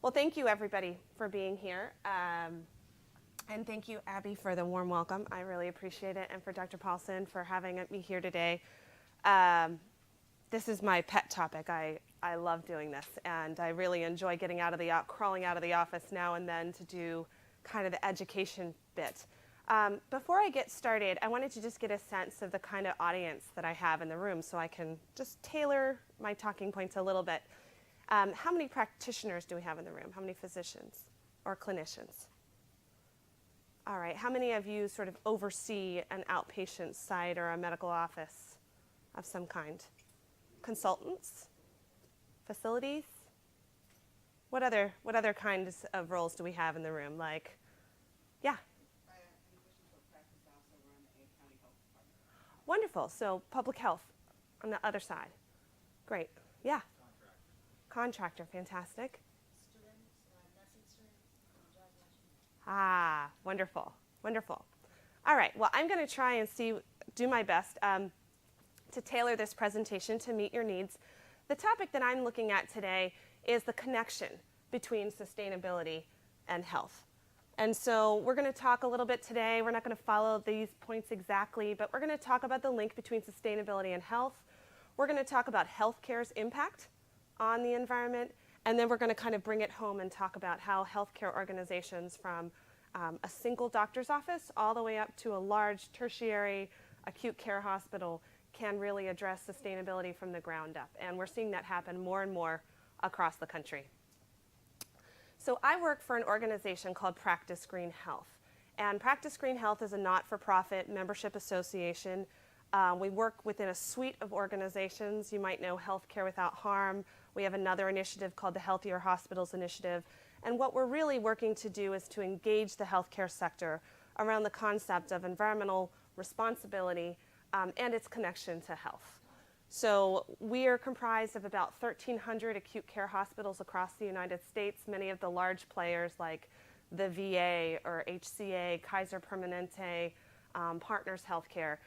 Well, thank you, everybody, for being here. And thank you, Abby, for the warm welcome. I really appreciate it. And for Dr. Paulson for having me here today. This is my pet topic. I love doing this. And I really enjoy getting crawling out of the office now and then to do kind of the education bit. Before I get started, I wanted to just get a sense of the kind of audience that I have in the room so I can just tailor my talking points a little bit. How many practitioners do we have in the room? How many physicians or clinicians? All right, how many of you sort of oversee an outpatient site or a medical office of some kind? Consultants? Facilities? What other kinds of roles do we have in the room? Like, yeah? Wonderful, so public health on the other side. Great, yeah? Contractor, fantastic. Students, nursing students, Ah, wonderful, wonderful. All right, well, I'm going to try and do my best to tailor this presentation to meet your needs. The topic that I'm looking at today is the connection between sustainability and health. And so we're going to talk a little bit today. We're not going to follow these points exactly, but we're going to talk about the link between sustainability and health. We're going to talk about healthcare's impact on the environment, and then we're going to kind of bring it home and talk about how healthcare organizations from a single doctor's office all the way up to a large tertiary acute care hospital can really address sustainability from the ground up. And we're seeing that happen more and more across the country. So I work for an organization called Practice Greenhealth. And Practice Greenhealth is a not-for-profit membership association. We work within a suite of organizations. You might know Healthcare Without Harm. We have another initiative called the Healthier Hospitals Initiative. And what we're really working to do is to engage the healthcare sector around the concept of environmental responsibility and its connection to health. So we are comprised of about 1,300 acute care hospitals across the United States, many of the large players like the VA or HCA, Kaiser Permanente, Partners Healthcare.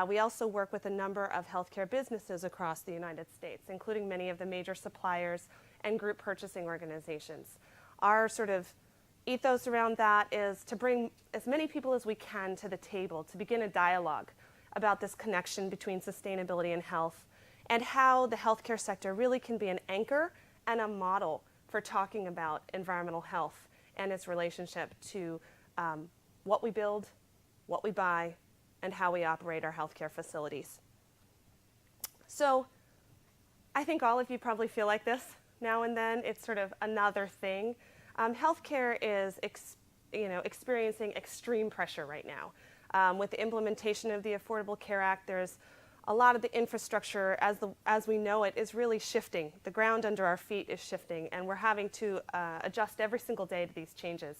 We also work with a number of healthcare businesses across the United States, including many of the major suppliers and group purchasing organizations. Our sort of ethos around that is to bring as many people as we can to the table to begin a dialogue about this connection between sustainability and health and how the healthcare sector really can be an anchor and a model for talking about environmental health and its relationship to what we build, what we buy, and how we operate our healthcare facilities. So I think all of you probably feel like this now and then. It's sort of another thing. Healthcare is experiencing extreme pressure right now. With the implementation of the Affordable Care Act, there's a lot of the infrastructure as we know it is really shifting. The ground under our feet is shifting, and we're having to adjust every single day to these changes.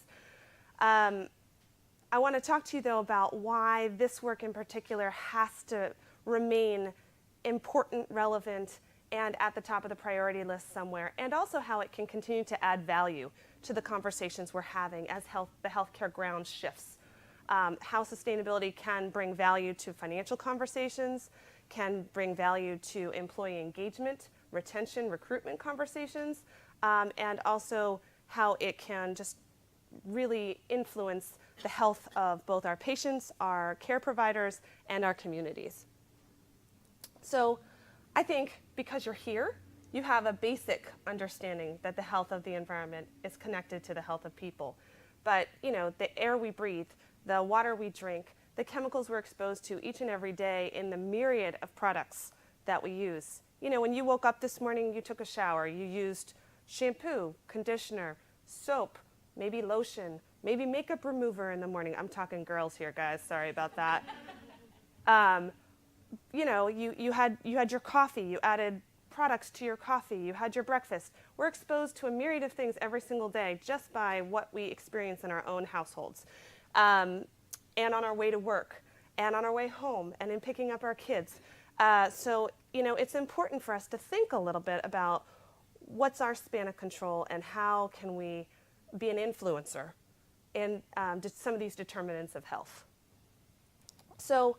I want to talk to you, though, about why this work in particular has to remain important, relevant, and at the top of the priority list somewhere, and also how it can continue to add value to the conversations we're having as the healthcare ground shifts. How sustainability can bring value to financial conversations, can bring value to employee engagement, retention, recruitment conversations, and also how it can just really influence the health of both our patients, our care providers, and our communities. So I think because you're here, you have a basic understanding that the health of the environment is connected to the health of people. But, the air we breathe, the water we drink, the chemicals we're exposed to each and every day in the myriad of products that we use. When you woke up this morning, you took a shower, you used shampoo, conditioner, soap, maybe lotion, maybe makeup remover in the morning. I'm talking girls here, guys. Sorry about that. You had your coffee. You added products to your coffee. You had your breakfast. We're exposed to a myriad of things every single day just by what we experience in our own households, and on our way to work, and on our way home, and in picking up our kids. So it's important for us to think a little bit about what's our span of control and how can we be an influencer in some of these determinants of health. So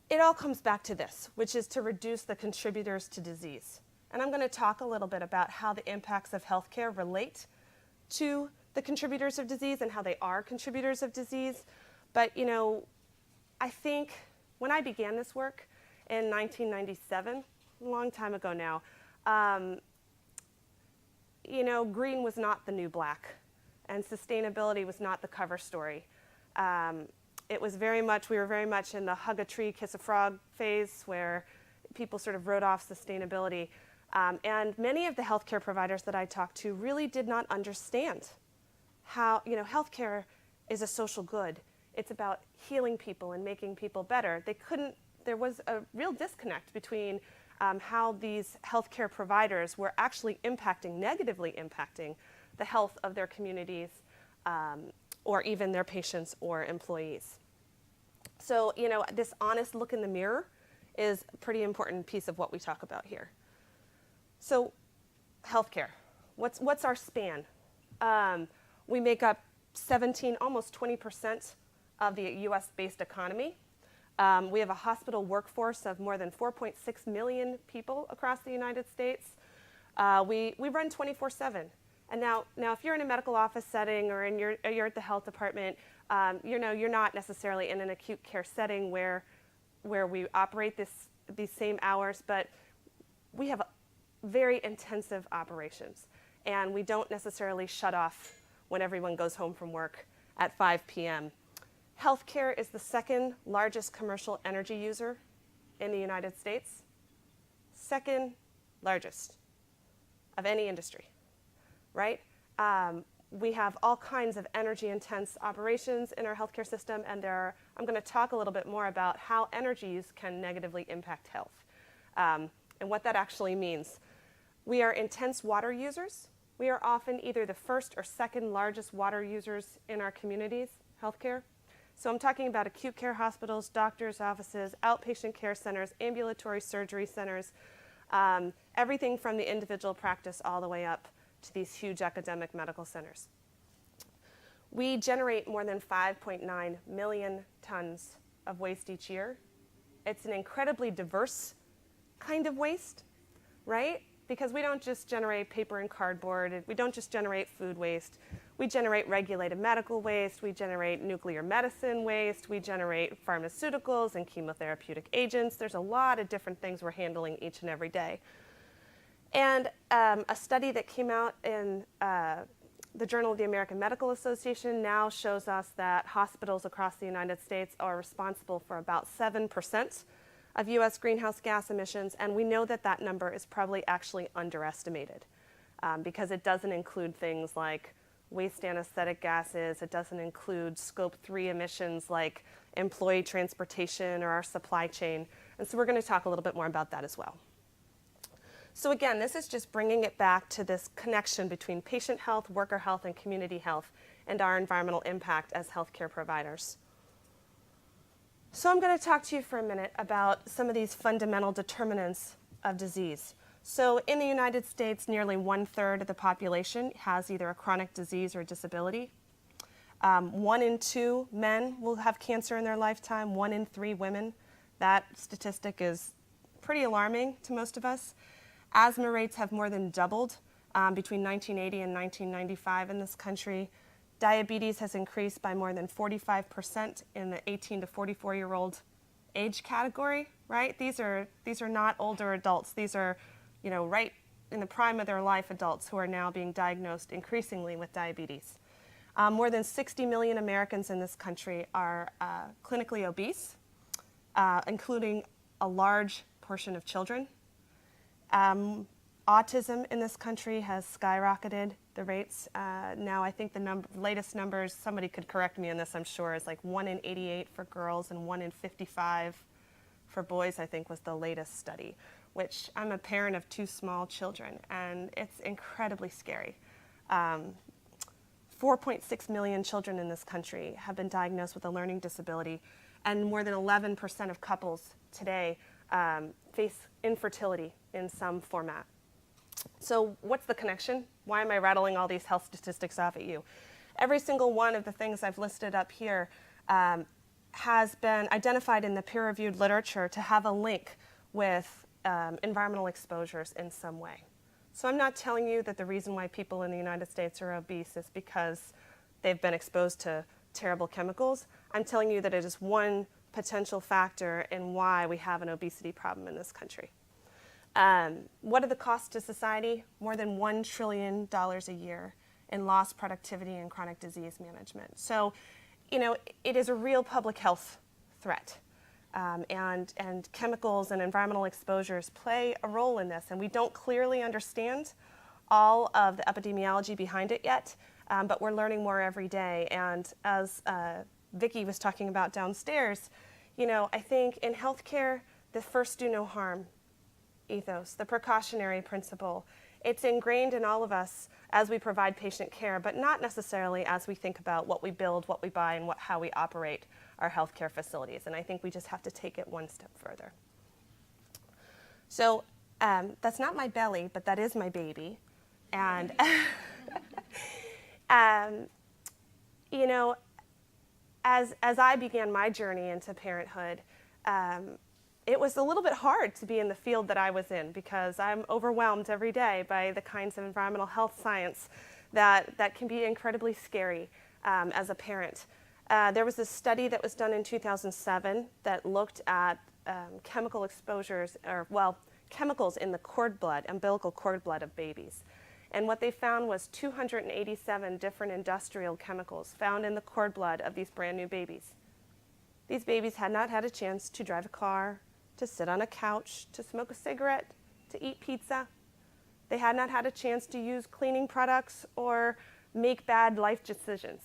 it all comes back to this, which is to reduce the contributors to disease. And I'm going to talk a little bit about how the impacts of healthcare relate to the contributors of disease and how they are contributors of disease. But, you know, I think when I began this work in 1997, a long time ago now, you know, green was not the new black, and sustainability was not the cover story. It was very much, we were very much in the hug a tree, kiss a frog phase where people sort of wrote off sustainability. And many of the healthcare providers that I talked to really did not understand how, you know, healthcare is a social good. It's about healing people and making people better. There was a real disconnect between how these healthcare providers were actually negatively impacting the health of their communities or even their patients or employees. So, you know, this honest look in the mirror is a pretty important piece of what we talk about here. So, healthcare, what's our span? We make up 17, almost 20% of the US-based economy. We have a hospital workforce of more than 4.6 million people across the United States. We run 24/7. And now, if you're in a medical office setting or you're at the health department, you know, you're not necessarily in an acute care setting where we operate these same hours, but we have very intensive operations, and we don't necessarily shut off when everyone goes home from work at 5 p.m. Healthcare is the second largest commercial energy user in the United States, second largest of any industry, right? We have all kinds of energy-intense operations in our healthcare system, and I'm going to talk a little bit more about how energy use can negatively impact health and what that actually means. We are intense water users. We are often either the first or second largest water users in our communities, healthcare. So I'm talking about acute care hospitals, doctors' offices, outpatient care centers, ambulatory surgery centers, everything from the individual practice all the way up to these huge academic medical centers. We generate more than 5.9 million tons of waste each year. It's an incredibly diverse kind of waste, right? Because we don't just generate paper and cardboard, we don't just generate food waste, we generate regulated medical waste, we generate nuclear medicine waste, we generate pharmaceuticals and chemotherapeutic agents. There's a lot of different things we're handling each and every day. And a study that came out in the Journal of the American Medical Association now shows us that hospitals across the United States are responsible for about 7% of US greenhouse gas emissions, and we know that that number is probably actually underestimated because it doesn't include things like waste anesthetic gases, it doesn't include scope 3 emissions like employee transportation or our supply chain, and so we're going to talk a little bit more about that as well. So again, this is just bringing it back to this connection between patient health, worker health, and community health, and our environmental impact as healthcare providers. So I'm going to talk to you for a minute about some of these fundamental determinants of disease. So in the United States, nearly 1/3 of the population has either a chronic disease or disability. 1 in 2 men will have cancer in their lifetime, 1 in 3 women. That statistic is pretty alarming to most of us. Asthma rates have more than doubled between 1980 and 1995 in this country. Diabetes has increased by more than 45% in the 18 to 44-year-old age category, right? These are not older adults. These are, you know, right in the prime of their life adults who are now being diagnosed increasingly with diabetes. More than 60 million Americans in this country are clinically obese, including a large portion of children. Autism in this country has skyrocketed the rates. Now I think the latest numbers, somebody could correct me on this, I'm sure, is like 1 in 88 for girls and 1 in 55 for boys, I think was the latest study, which I'm a parent of 2 small children, and it's incredibly scary. 4.6 million children in this country have been diagnosed with a learning disability, and more than 11% of couples today face infertility in some format. So what's the connection? Why am I rattling all these health statistics off at you? Every single one of the things I've listed up here has been identified in the peer-reviewed literature to have a link with environmental exposures in some way. So I'm not telling you that the reason why people in the United States are obese is because they've been exposed to terrible chemicals. I'm telling you that it is one potential factor in why we have an obesity problem in this country. What are the costs to society? More than $1 trillion a year in lost productivity and chronic disease management. So, you know, it is a real public health threat. And chemicals and environmental exposures play a role in this, and we don't clearly understand all of the epidemiology behind it yet, but we're learning more every day. And as Vicki was talking about downstairs, you know, I think in healthcare, the first do no harm ethos, the precautionary principle, it's ingrained in all of us as we provide patient care, but not necessarily as we think about what we build, what we buy, and how we operate our healthcare facilities. And I think we just have to take it one step further. So that's not my belly, but that is my baby. And, you know, as I began my journey into parenthood, it was a little bit hard to be in the field that I was in because I'm overwhelmed every day by the kinds of environmental health science that can be incredibly scary as a parent. There was a study that was done in 2007 that looked at chemical exposures, or well, chemicals in the cord blood, umbilical cord blood of babies. And what they found was 287 different industrial chemicals found in the cord blood of these brand new babies. These babies had not had a chance to drive a car, to sit on a couch, to smoke a cigarette, to eat pizza. They had not had a chance to use cleaning products or make bad life decisions.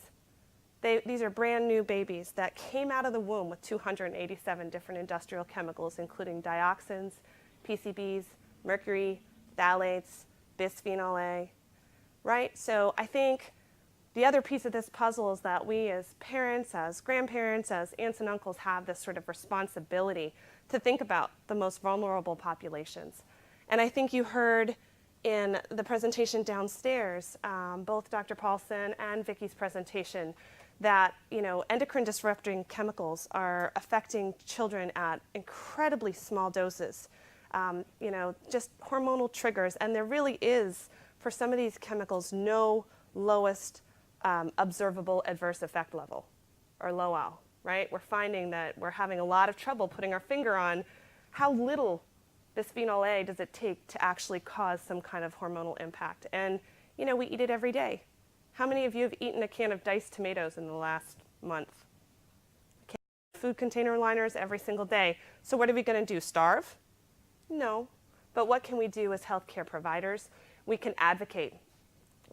These are brand new babies that came out of the womb with 287 different industrial chemicals, including dioxins, PCBs, mercury, phthalates, bisphenol A, right? So I think the other piece of this puzzle is that we as parents, as grandparents, as aunts and uncles have this sort of responsibility to think about the most vulnerable populations. And I think you heard in the presentation downstairs, both Dr. Paulson and Vicki's presentation, that, you know, endocrine disrupting chemicals are affecting children at incredibly small doses. You know, just hormonal triggers, and there really is, for some of these chemicals, no lowest observable adverse effect level, or LOAL, right? We're finding that we're having a lot of trouble putting our finger on how little bisphenol A does it take to actually cause some kind of hormonal impact. And, you know, we eat it every day. How many of you have eaten a can of diced tomatoes in the last month? Food container liners every single day. So what are we going to do, starve? No. But what can we do as healthcare providers? We can advocate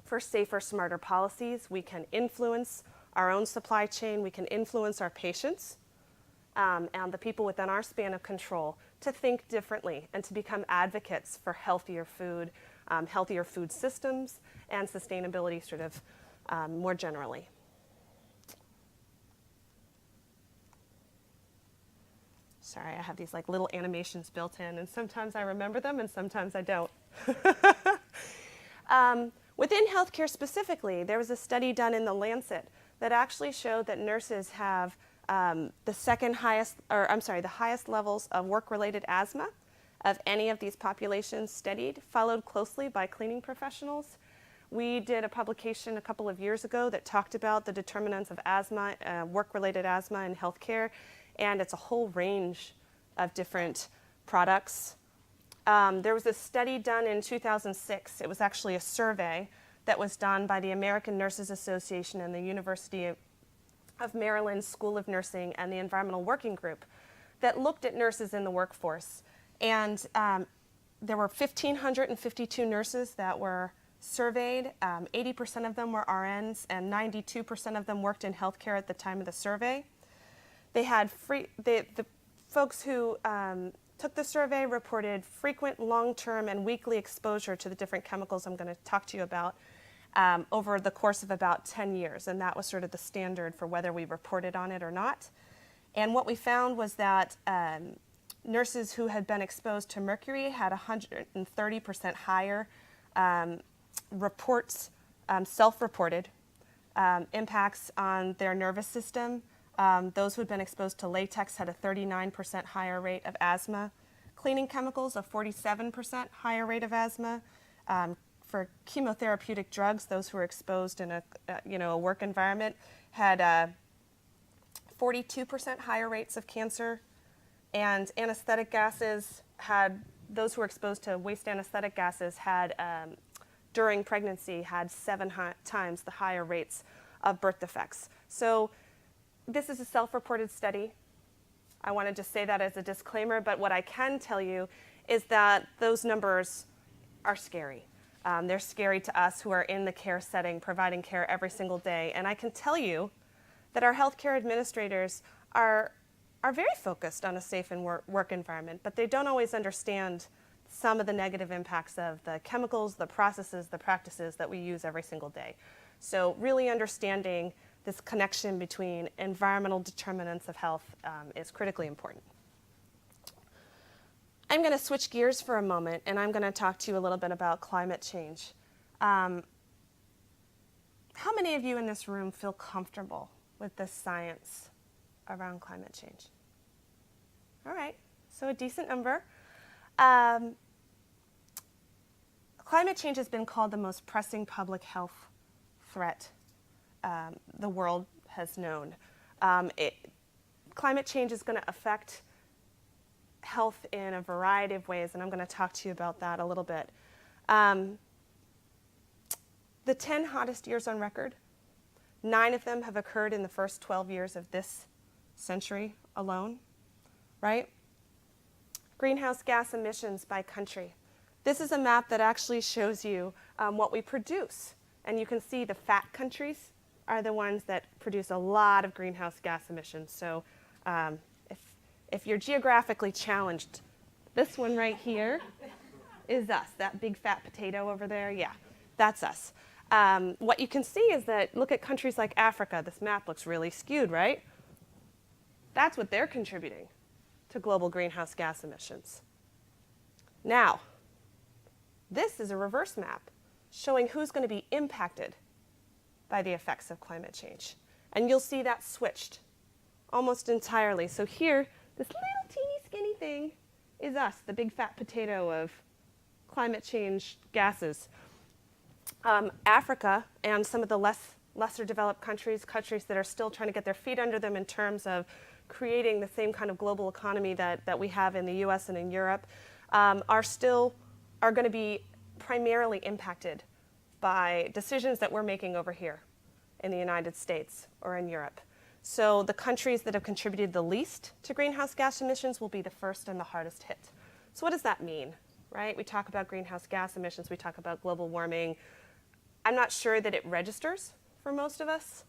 for safer, smarter policies. We can influence our own supply chain. We can influence our patients and the people within our span of control to think differently and to become advocates for healthier food systems, and sustainability sort of more generally. Sorry, I have these like little animations built in, and sometimes I remember them and sometimes I don't. Within healthcare specifically, there was a study done in The Lancet that actually showed that nurses have the highest levels of work-related asthma of any of these populations studied, followed closely by cleaning professionals. We did a publication a couple of years ago that talked about the determinants of asthma, work-related asthma in healthcare, and it's a whole range of different products. There was a study done in 2006. It was actually a survey that was done by the American Nurses Association and the University of Maryland School of Nursing and the Environmental Working Group that looked at nurses in the workforce. And there were 1,552 nurses that were surveyed. 80% of them were RNs, and 92% of them worked in healthcare at the time of the survey. They had the folks who took the survey reported frequent, long-term, and weekly exposure to the different chemicals I'm going to talk to you about over the course of about 10 years, and that was sort of the standard for whether we reported on it or not. And what we found was that nurses who had been exposed to mercury had 130% higher reports, self-reported impacts on their nervous system. Those who had been exposed to latex had a 39% higher rate of asthma. Cleaning chemicals, a 47% higher rate of asthma. For chemotherapeutic drugs, those who are exposed in a work environment had 42% higher rates of cancer. And anesthetic gases had, those who were exposed to waste anesthetic gases had, during pregnancy, had 7 times the higher rates of birth defects. So this is a self-reported study. I want to just say that as a disclaimer, but what I can tell you is that those numbers are scary. They're scary to us who are in the care setting, providing care every single day. And I can tell you that our healthcare administrators are very focused on a safe and work environment, but they don't always understand some of the negative impacts of the chemicals, the processes, the practices that we use every single day. So really understanding this connection between environmental determinants of health is critically important. I'm going to switch gears for a moment, and I'm going to talk to you a little bit about climate change. How many of you in this room feel comfortable with the science around climate change? All right, so a decent number. Climate change has been called the most pressing public health threat the world has known. Climate change is going to affect health in a variety of ways, and I'm going to talk to you about that a little bit. The 10 hottest years on record, 9 of them have occurred in the first 12 years of this century alone, right? Greenhouse gas emissions by country. This is a map that actually shows you what we produce. And you can see the fat countries are the ones that produce a lot of greenhouse gas emissions. So if you're geographically challenged, this one right here is us. That big fat potato over there, yeah, that's us. What you can see is that, look at countries like Africa. This map looks really skewed, right? That's what they're contributing to global greenhouse gas emissions. Now, this is a reverse map showing who's going to be impacted by the effects of climate change. And you'll see that switched almost entirely. So here, this little teeny skinny thing is us, the big fat potato of climate change gases. Africa and some of the lesser developed countries that are still trying to get their feet under them in terms of creating the same kind of global economy that we have in the US and in Europe, are going to be primarily impacted by decisions that we're making over here in the United States or in Europe. So the countries that have contributed the least to greenhouse gas emissions will be the first and the hardest hit. So what does that mean, right? We talk about greenhouse gas emissions, we talk about global warming. I'm not sure that it registers for most of us.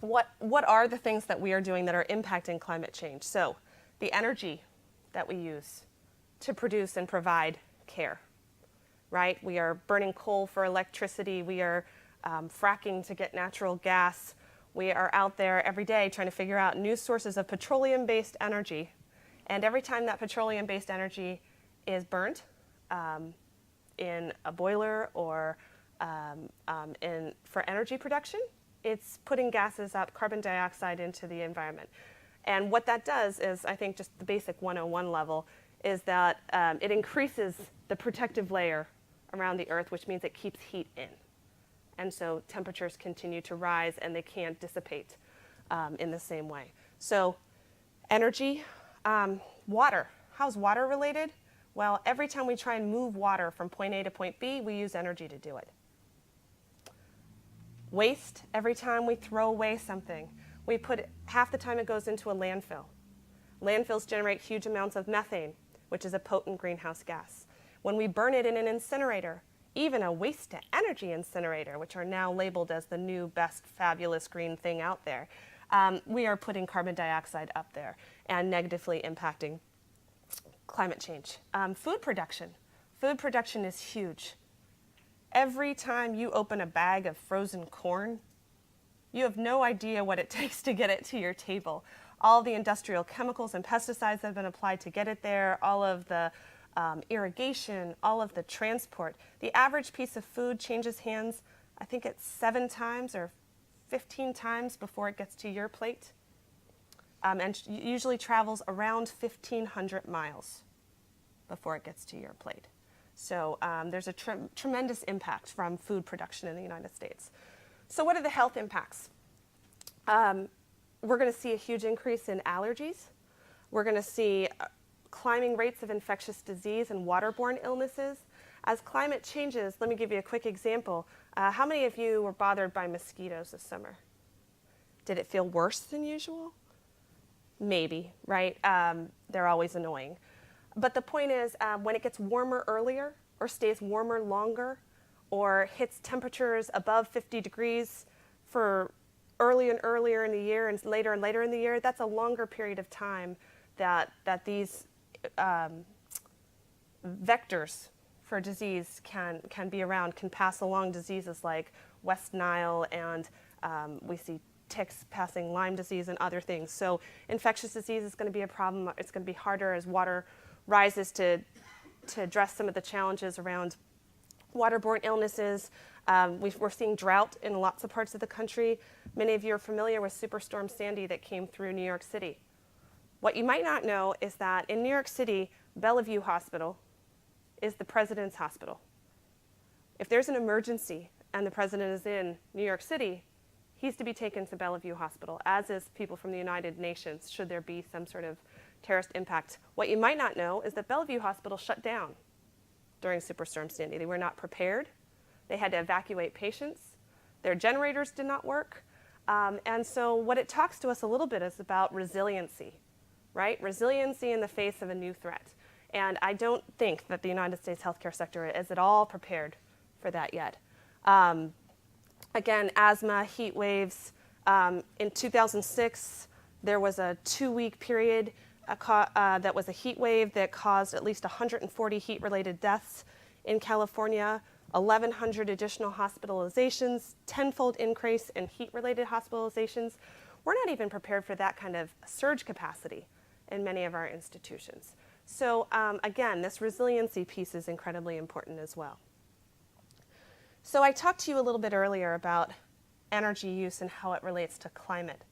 What are the things that we are doing that are impacting climate change? So the energy that we use to produce and provide care, right? We are burning coal for electricity. We are fracking to get natural gas. We are out there every day trying to figure out new sources of petroleum-based energy. And every time that petroleum-based energy is burnt in a boiler or for energy production, it's putting gases up, carbon dioxide into the environment. And what that does is, I think just the basic 101 level, is that it increases the protective layer around the Earth, which means it keeps heat in. And so temperatures continue to rise and they can't dissipate in the same way. So energy, water. How's water related? Well, every time we try and move water from point A to point B, we use energy to do it. Waste, every time we throw away something, we put half the time it goes into a landfill. Landfills generate huge amounts of methane, which is a potent greenhouse gas. When we burn it in an incinerator, even a waste-to-energy incinerator, which are now labeled as the new best fabulous green thing out there, we are putting carbon dioxide up there and negatively impacting climate change. Food production. Food production is huge. Every time you open a bag of frozen corn, you have no idea what it takes to get it to your table. All the industrial chemicals and pesticides that have been applied to get it there, all of the irrigation, all of the transport. The average piece of food changes hands, I think it's 7 times or 15 times before it gets to your plate. and usually travels around 1,500 miles before it gets to your plate. So there's a tremendous impact from food production in the United States. So what are the health impacts? We're going to see a huge increase in allergies. We're going to see climbing rates of infectious disease and waterborne illnesses. As climate changes, let me give you a quick example. How many of you were bothered by mosquitoes this summer? Did it feel worse than usual? Maybe, right? They're always annoying. But the point is, when it gets warmer earlier, or stays warmer longer, or hits temperatures above 50 degrees for early and earlier in the year and later in the year, that's a longer period of time that these vectors for disease can be around, can pass along diseases like West Nile, and we see ticks passing Lyme disease and other things. So infectious disease is going to be a problem. It's going to be harder as water rises to address some of the challenges around waterborne illnesses. We're seeing drought in lots of parts of the country. Many of you are familiar with Superstorm Sandy that came through New York City. What you might not know is that in New York City, Bellevue Hospital is the president's hospital. If there's an emergency and the president is in New York City, he's to be taken to Bellevue Hospital, as is people from the United Nations, should there be some sort of terrorist impact. What you might not know is that Bellevue Hospital shut down during Superstorm Sandy. They were not prepared. They had to evacuate patients. Their generators did not work. And so what it talks to us a little bit is about resiliency, right? Resiliency in the face of a new threat. And I don't think that the United States healthcare sector is at all prepared for that yet. Again, asthma, heat waves. In 2006, there was a 2-week period that was a heat wave that caused at least 140 heat-related deaths in California, 1,100 additional hospitalizations, 10-fold increase in heat-related hospitalizations. We're not even prepared for that kind of surge capacity in many of our institutions. So again, this resiliency piece is incredibly important as well. So I talked to you a little bit earlier about energy use and how it relates to climate,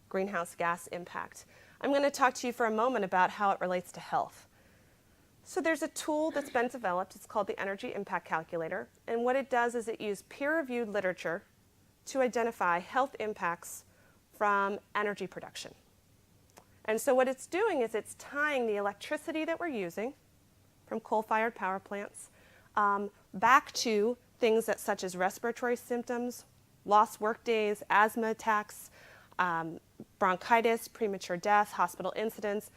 greenhouse gas impact. I'm going to talk to you for a moment about how it relates to health. So there's a tool that's been developed. It's called the Energy Impact Calculator. And what it does is it uses peer-reviewed literature to identify health impacts from energy production. And so what it's doing is it's tying the electricity that we're using from coal-fired power plants back to things such as respiratory symptoms, lost work days, asthma attacks, bronchitis, premature death, hospital incidents.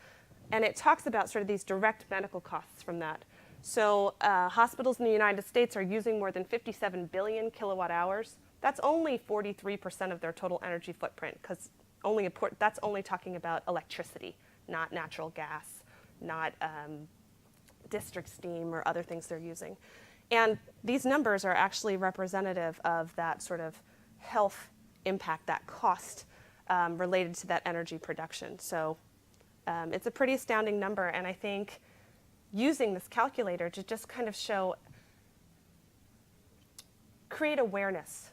And it talks about sort of these direct medical costs from that. So hospitals in the United States are using more than 57 billion kilowatt hours. That's only 43% of their total energy footprint, because that's only talking about electricity, not natural gas, not district steam or other things they're using. And these numbers are actually representative of that sort of health impact, that cost related to that energy production. So it's a pretty astounding number, and I think using this calculator to just kind of create awareness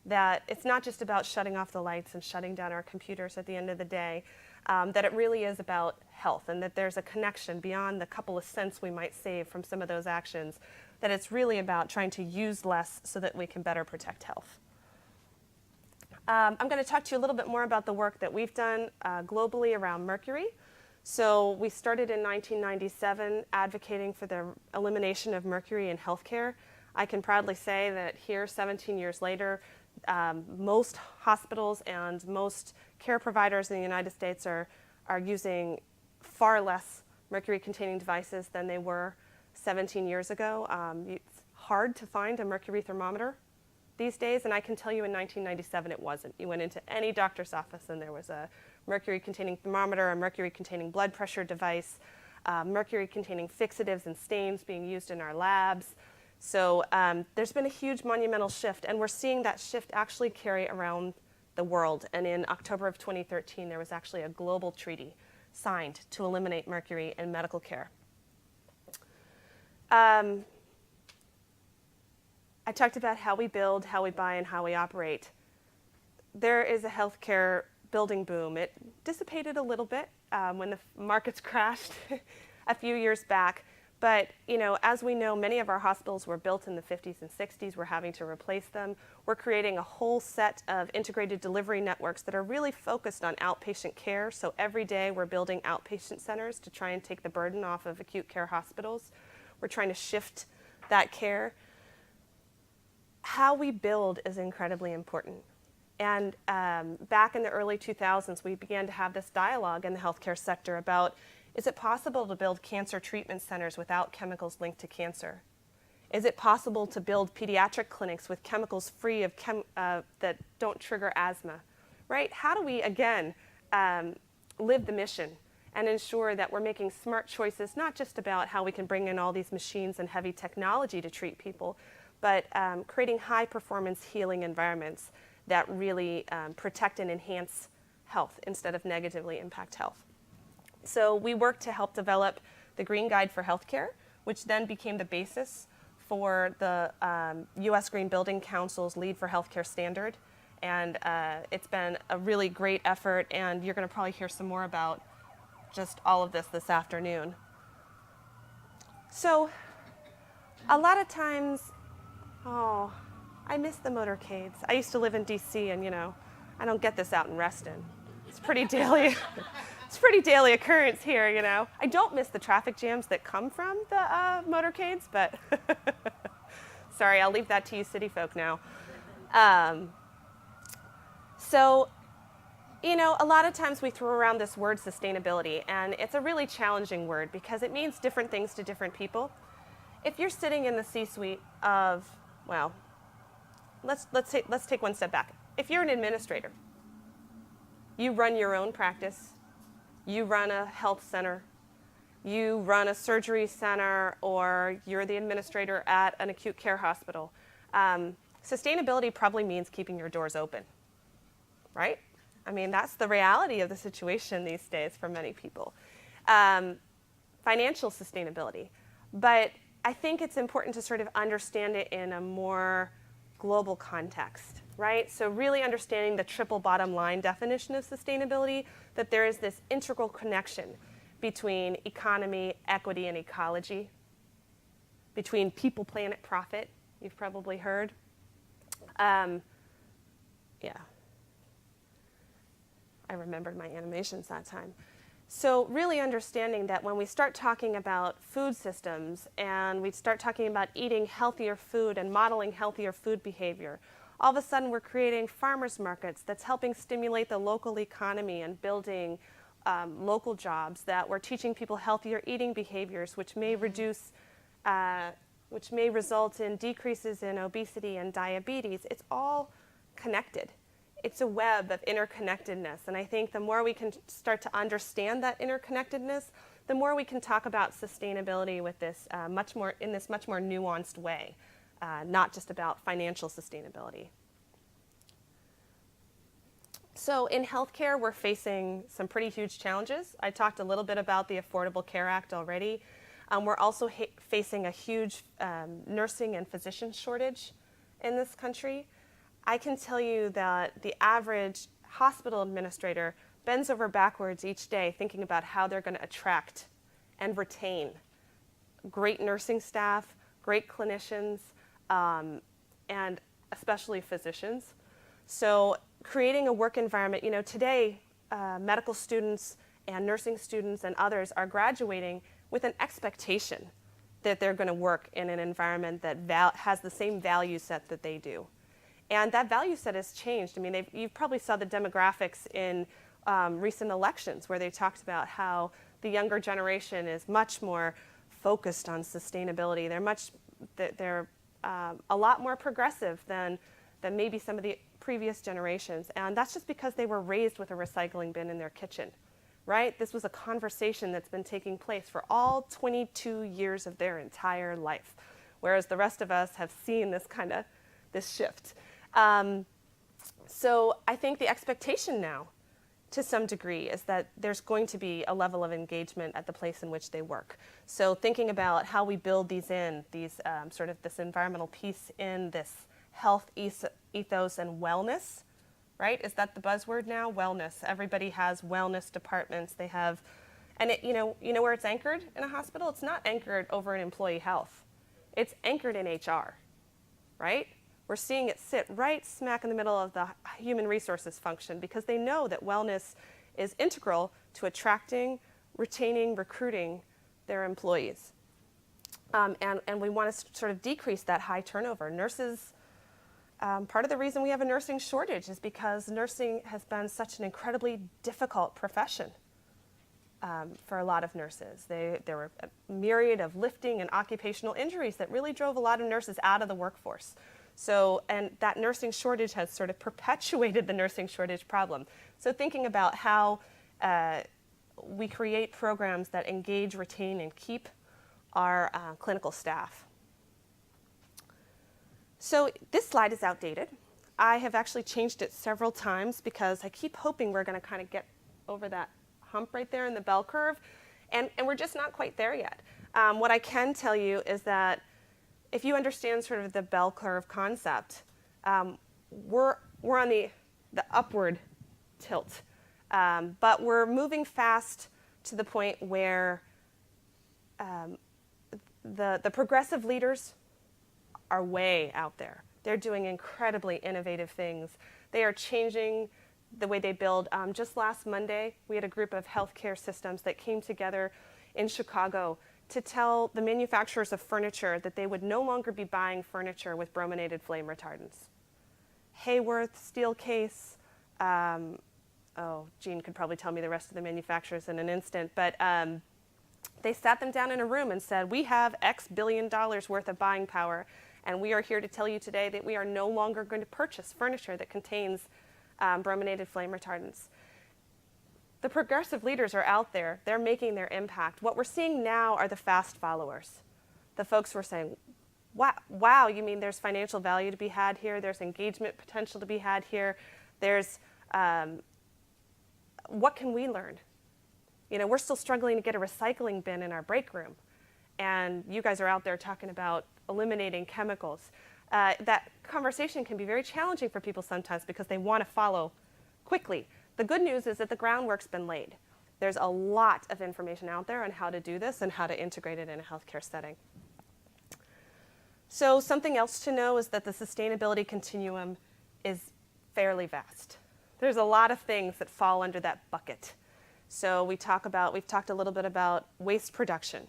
that it's not just about shutting off the lights and shutting down our computers at the end of the day, that it really is about health, and that there's a connection beyond the couple of cents we might save from some of those actions, that it's really about trying to use less so that we can better protect health. I'm going to talk to you a little bit more about the work that we've done globally around mercury. So we started in 1997 advocating for the elimination of mercury in healthcare. I can proudly say that here, 17 years later, most hospitals and most care providers in the United States are using far less mercury-containing devices than they were 17 years ago. It's hard to find a mercury thermometer these days, and I can tell you in 1997 it wasn't. You went into any doctor's office and there was a mercury-containing thermometer, a mercury-containing blood pressure device, mercury-containing fixatives and stains being used in our labs. So there's been a huge monumental shift, and we're seeing that shift actually carry around the world. And in October of 2013, there was actually a global treaty signed to eliminate mercury in medical care. I talked about how we build, how we buy, and how we operate. There is a healthcare building boom. It dissipated a little bit when the markets crashed a few years back. But, as we know, many of our hospitals were built in the 50s and 60s. We're having to replace them. We're creating a whole set of integrated delivery networks that are really focused on outpatient care. So every day we're building outpatient centers to try and take the burden off of acute care hospitals. We're trying to shift that care. How we build is incredibly important. And back in the early 2000s, we began to have this dialogue in the healthcare sector about, is it possible to build cancer treatment centers without chemicals linked to cancer? Is it possible to build pediatric clinics with chemicals free of that don't trigger asthma? Right? How do we, again, live the mission and ensure that we're making smart choices, not just about how we can bring in all these machines and heavy technology to treat people, but creating high-performance healing environments that really protect and enhance health instead of negatively impact health. So we worked to help develop the Green Guide for Healthcare, which then became the basis for the U.S. Green Building Council's Lead for Healthcare standard. And it's been a really great effort, and you're going to probably hear some more about just all of this afternoon. So a lot of times, I miss the motorcades. I used to live in D.C., and I don't get this out in Reston. It's pretty daily. It's a pretty daily occurrence here, I don't miss the traffic jams that come from the motorcades, but sorry, I'll leave that to you city folk now. So, a lot of times we throw around this word sustainability, and it's a really challenging word because it means different things to different people. If you're sitting in the C-suite of, let's take one step back. If you're an administrator, you run your own practice, you run a health center, you run a surgery center, or you're the administrator at an acute care hospital. Sustainability probably means keeping your doors open, right? That's the reality of the situation these days for many people. Financial sustainability. But I think it's important to sort of understand it in a more global context, right? So really understanding the triple bottom line definition of sustainability, that there is this integral connection between economy, equity, and ecology, between people, planet, profit, you've probably heard. I remembered my animations that time. So really understanding that when we start talking about food systems and we start talking about eating healthier food and modeling healthier food behavior, all of a sudden we're creating farmers markets that's helping stimulate the local economy and building local jobs, that we're teaching people healthier eating behaviors, which may result in decreases in obesity and diabetes. It's all connected. It's a web of interconnectedness, and I think the more we can start to understand that interconnectedness, the more we can talk about sustainability with this much more nuanced way, not just about financial sustainability. So in healthcare, we're facing some pretty huge challenges. I talked a little bit about the Affordable Care Act already. We're also facing a huge nursing and physician shortage in this country. I can tell you that the average hospital administrator bends over backwards each day thinking about how they're going to attract and retain great nursing staff, great clinicians, and especially physicians. So creating a work environment, today medical students and nursing students and others are graduating with an expectation that they're going to work in an environment that has the same value set that they do. And that value set has changed. You probably saw the demographics in recent elections where they talked about how the younger generation is much more focused on sustainability. They're a lot more progressive than maybe some of the previous generations. And that's just because they were raised with a recycling bin in their kitchen, right? This was a conversation that's been taking place for all 22 years of their entire life, whereas the rest of us have seen this shift. So I think the expectation now, to some degree, is that there's going to be a level of engagement at the place in which they work. So thinking about how we build these sort of this environmental piece in, this health ethos and wellness right? Is that the buzzword now? Wellness. Everybody has wellness departments. They have, and you know where it's anchored in a hospital? It's not anchored over in employee health. It's anchored in HR, right? We're seeing it sit right smack in the middle of the human resources function because they know that wellness is integral to attracting, retaining, recruiting their employees. And we want to sort of decrease that high turnover. Nurses, part of the reason we have a nursing shortage is because nursing has been such an incredibly difficult profession for a lot of nurses. There were a myriad of lifting and occupational injuries that really drove a lot of nurses out of the workforce. So, and that nursing shortage has sort of perpetuated the nursing shortage problem. So thinking about how we create programs that engage, retain, and keep our clinical staff. So this slide is outdated. I have actually changed it several times because I keep hoping we're going to kind of get over that hump right there in the bell curve, and we're just not quite there yet. What I can tell you is that if you understand sort of the bell curve concept, we're on the upward tilt, but we're moving fast to the point where the progressive leaders are way out there. They're doing incredibly innovative things. They are changing the way they build. Just last Monday, we had a group of healthcare systems that came together in Chicago to tell the manufacturers of furniture that they would no longer be buying furniture with brominated flame retardants. Hayworth, Steelcase, Jean could probably tell me the rest of the manufacturers in an instant, but they sat them down in a room and said, we have X billion dollars worth of buying power, and we are here to tell you today that we are no longer going to purchase furniture that contains brominated flame retardants. The progressive leaders are out there. They're making their impact. What we're seeing now are the fast followers. The folks who are saying, wow, you mean there's financial value to be had here? There's engagement potential to be had here. There's, what can we learn? You know, we're still struggling to get a recycling bin in our break room. And you guys are out there talking about eliminating chemicals. That conversation can be very challenging for people sometimes because they want to follow quickly. The good news is that the groundwork's been laid. There's a lot of information out there on how to do this and how to integrate it in a healthcare setting. So something else to know is that the sustainability continuum is fairly vast. There's a lot of things that fall under that bucket. So we've talked a little bit about waste production,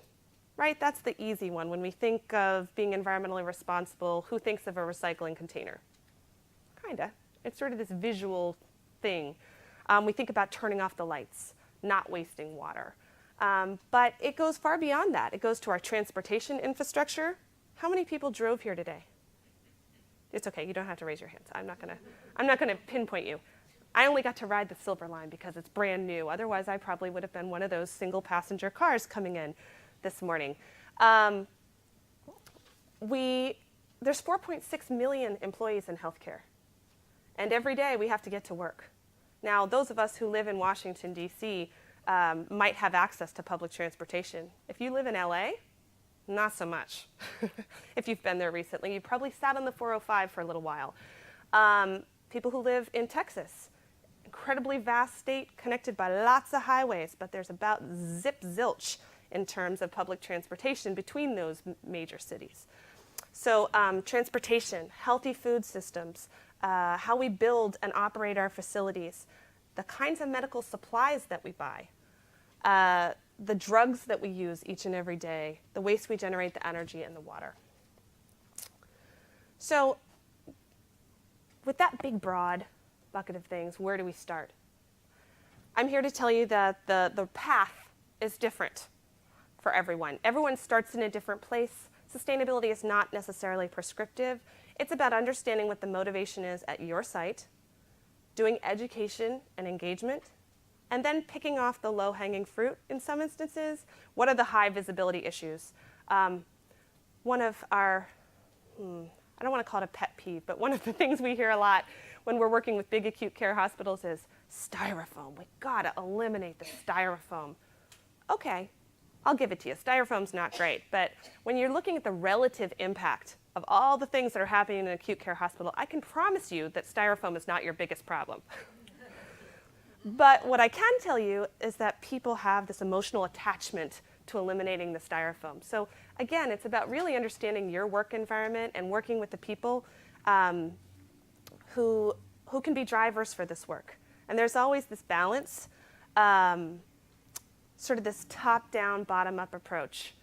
right? That's the easy one. When we think of being environmentally responsible, who thinks of a recycling container? Kinda. It's sort of this visual thing. We think about turning off the lights, not wasting water. But it goes far beyond that. It goes to our transportation infrastructure. How many people drove here today? It's okay, you don't have to raise your hands. I'm not gonna pinpoint you. I only got to ride the Silver Line because it's brand new. Otherwise, I probably would have been one of those single passenger cars coming in this morning. There's 4.6 million employees in healthcare. And every day we have to get to work. Now, those of us who live in Washington, D.C. Might have access to public transportation. If you live in LA, not so much. If you've been there recently, you probably sat on the 405 for a little while. People who live in Texas, incredibly vast state, connected by lots of highways, but there's about zilch in terms of public transportation between those major cities. So transportation, healthy food systems, how we build and operate our facilities, the kinds of medical supplies that we buy, the drugs that we use each and every day, the waste we generate, the energy, and the water. So with that big, broad bucket of things, where do we start? I'm here to tell you that the path is different for everyone. Everyone starts in a different place. Sustainability is not necessarily prescriptive. It's about understanding what the motivation is at your site, doing education and engagement, and then picking off the low-hanging fruit in some instances. What are the high visibility issues? One of our, I don't want to call it a pet peeve, but one of the things we hear a lot when we're working with big acute care hospitals is styrofoam. We gotta eliminate the styrofoam. Okay, I'll give it to you. Styrofoam's not great, but when you're looking at the relative impact of all the things that are happening in an acute care hospital, I can promise you that styrofoam is not your biggest problem. But what I can tell you is that people have this emotional attachment to eliminating the styrofoam. So again, it's about really understanding your work environment and working with the people who can be drivers for this work. And there's always this balance, sort of this top-down, bottom-up approach,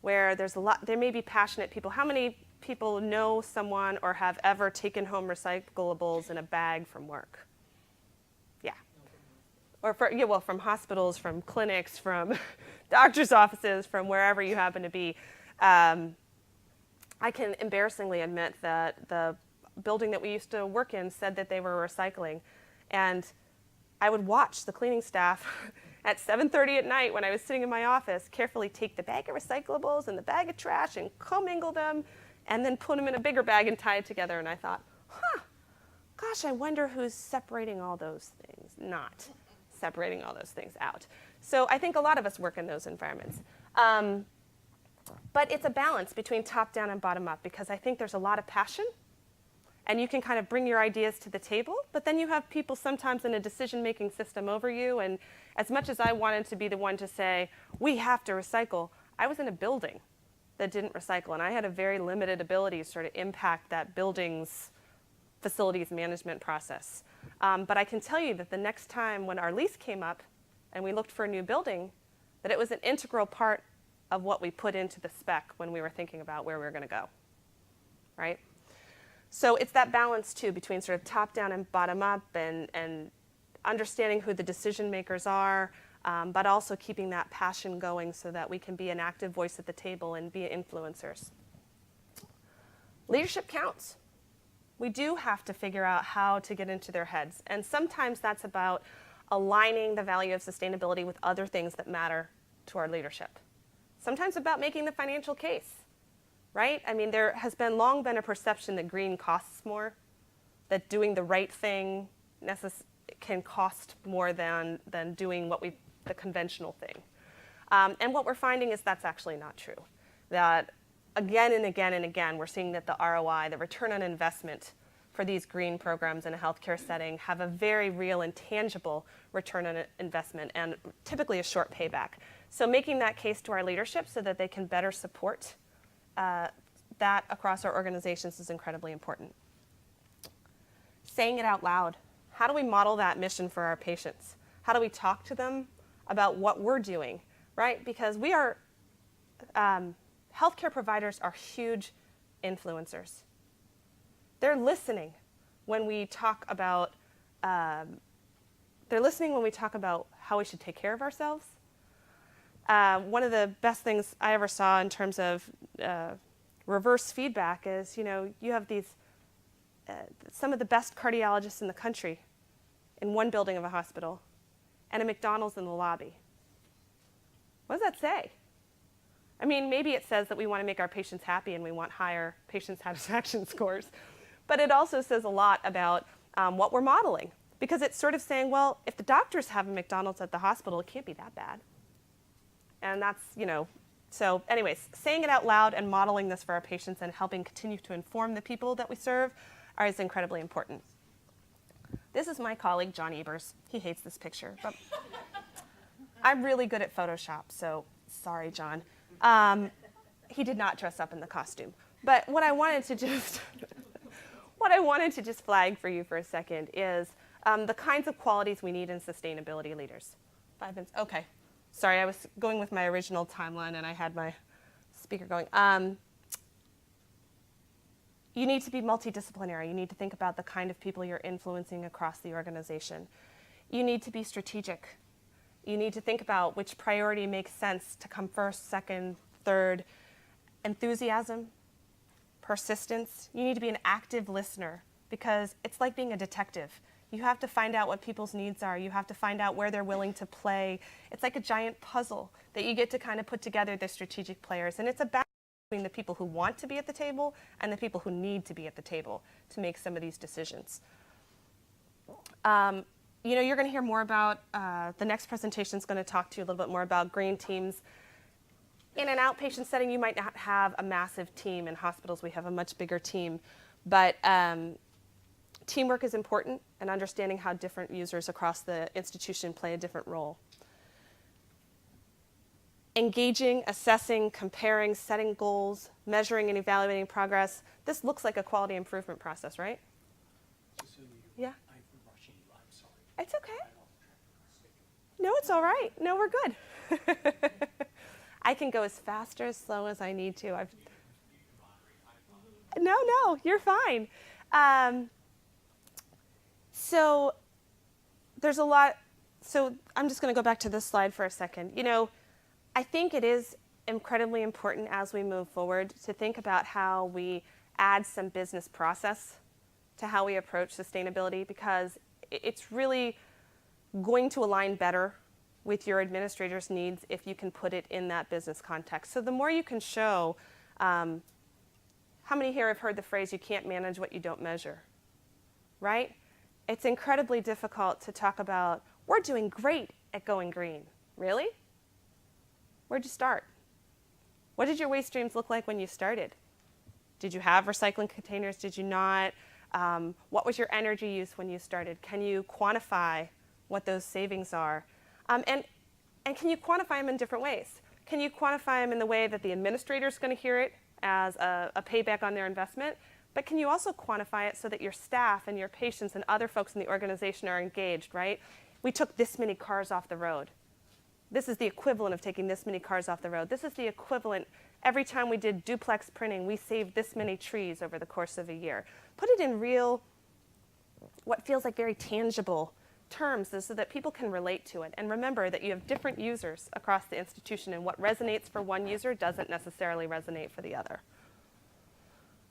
where there may be passionate people. How many people know someone or have ever taken home recyclables in a bag from work? Yeah. Or from hospitals, from clinics, from doctor's offices, from wherever you happen to be. I can embarrassingly admit that the building that we used to work in said that they were recycling. And I would watch the cleaning staff at 7:30 at night when I was sitting in my office carefully take the bag of recyclables and the bag of trash and commingle them and then put them in a bigger bag and tie it together. And I thought, gosh, I wonder who's separating all those things, not separating all those things out. So I think a lot of us work in those environments. But it's a balance between top-down and bottom-up, because I think there's a lot of passion, and you can kind of bring your ideas to the table, but then you have people sometimes in a decision-making system over you, and as much as I wanted to be the one to say, we have to recycle, I was in a building that didn't recycle, and I had a very limited ability to sort of impact that building's facilities management process. But I can tell you that the next time when our lease came up and we looked for a new building, that it was an integral part of what we put into the spec when we were thinking about where we were going to go, right? So it's that balance, too, between sort of top-down and bottom-up, and understanding who the decision makers are, but also keeping that passion going so that we can be an active voice at the table and be influencers. Leadership counts. We do have to figure out how to get into their heads, and sometimes that's about aligning the value of sustainability with other things that matter to our leadership. Sometimes about making the financial case. Right? I mean, there has long been a perception that green costs more, that doing the right thing can cost more than doing the conventional thing. And what we're finding is that's actually not true. That again and again and again, we're seeing that the ROI, the return on investment for these green programs in a healthcare setting, have a very real and tangible return on investment, and typically a short payback. So making that case to our leadership so that they can better support that across our organizations is incredibly important. Saying it out loud. How do we model that mission for our patients? How do we talk to them about what we're doing, right? Because we are, healthcare providers are huge influencers. They're listening when we talk about, how we should take care of ourselves. One of the best things I ever saw in terms of reverse feedback is, you have these, some of the best cardiologists in the country in one building of a hospital and a McDonald's in the lobby. What does that say? I mean, maybe it says that we want to make our patients happy and we want higher patient satisfaction scores, but it also says a lot about what we're modeling, because it's sort of saying, well, if the doctors have a McDonald's at the hospital, it can't be that bad. And that's, so anyways, saying it out loud and modeling this for our patients and helping continue to inform the people that we serve is incredibly important. This is my colleague, John Ebers. He hates this picture, but I'm really good at Photoshop, so sorry, John. He did not dress up in the costume. But what I wanted to just flag for you for a second is the kinds of qualities we need in sustainability leaders. 5 minutes, okay. Sorry, I was going with my original timeline and I had my speaker going. You need to be multidisciplinary. You need to think about the kind of people you're influencing across the organization. You need to be strategic. You need to think about which priority makes sense to come first, second, third. Enthusiasm, persistence. You need to be an active listener, because it's like being a detective. You have to find out what people's needs are. You have to find out where they're willing to play. It's like a giant puzzle that you get to kind of put together the strategic players. And it's a balance between the people who want to be at the table and the people who need to be at the table to make some of these decisions. You're going to hear more about, the next presentation is going to talk to you a little bit more about green teams. In an outpatient setting, you might not have a massive team. In hospitals, we have a much bigger team. But teamwork is important, and understanding how different users across the institution play a different role. Engaging, assessing, comparing, setting goals, measuring and evaluating progress. This looks like a quality improvement process, right? Cecilia, Yeah. I'm rushing you. I'm sorry. It's okay. I lost track of the schedule. No, it's all right. No, we're good. I can go as fast or as slow as I need to. You can moderate. I apologize. No, you're fine. So there's a lot. So I'm just going to go back to this slide for a second. You know, I think it is incredibly important as we move forward to think about how we add some business process to how we approach sustainability, because it's really going to align better with your administrator's needs if you can put it in that business context. So the more you can show, how many here have heard the phrase, you can't manage what you don't measure, right? It's incredibly difficult to talk about, we're doing great at going green. Really? Where'd you start? What did your waste streams look like when you started? Did you have recycling containers? Did you not? What was your energy use when you started? Can you quantify what those savings are? And can you quantify them in different ways? Can you quantify them in the way that the administrator is going to hear it as a payback on their investment? But can you also quantify it so that your staff and your patients and other folks in the organization are engaged, right? We took this many cars off the road. This is the equivalent of taking this many cars off the road. This is the equivalent. Every time we did duplex printing, we saved this many trees over the course of a year. Put it in real, what feels like very tangible terms so that people can relate to it. And remember that you have different users across the institution, and what resonates for one user doesn't necessarily resonate for the other.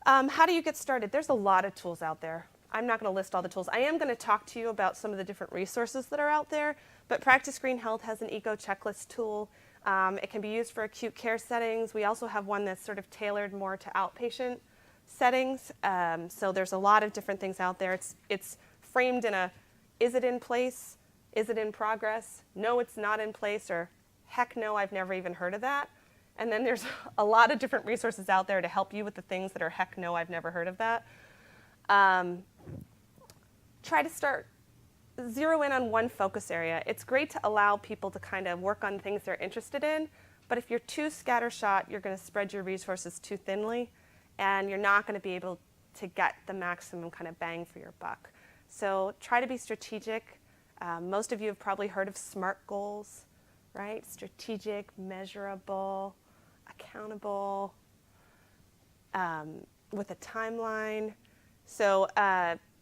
How do you get started? There's a lot of tools out there. I'm not going to list all the tools. I am going to talk to you about some of the different resources that are out there, but Practice Greenhealth has an eco checklist tool. It can be used for acute care settings. We also have one that's sort of tailored more to outpatient settings. So there's a lot of different things out there. It's framed in a, is it in place? Is it in progress? No, it's not in place, or heck no, I've never even heard of that. And then there's a lot of different resources out there to help you with the things that are heck no, I've never heard of that. Try to zero in on one focus area. It's great to allow people to kind of work on things they're interested in, but if you're too scattershot, you're going to spread your resources too thinly, and you're not going to be able to get the maximum kind of bang for your buck. So try to be strategic. Most of you have probably heard of SMART goals, right? Strategic, measurable, accountable, with a timeline. So,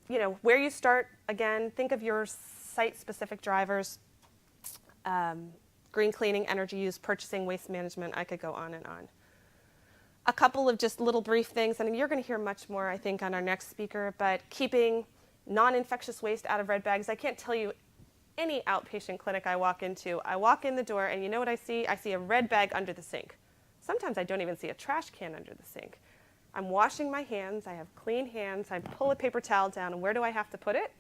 you know, where you start, again, think of your site-specific drivers, green cleaning, energy use, purchasing, waste management. I could go on and on. A couple of just little brief things, and you're going to hear much more, I think, on our next speaker, but keeping non-infectious waste out of red bags. I can't tell you any outpatient clinic I walk into. I walk in the door, and you know what I see? I see a red bag under the sink. Sometimes I don't even see a trash can under the sink. I'm washing my hands. I have clean hands. I pull a paper towel down, and where do I have to put it?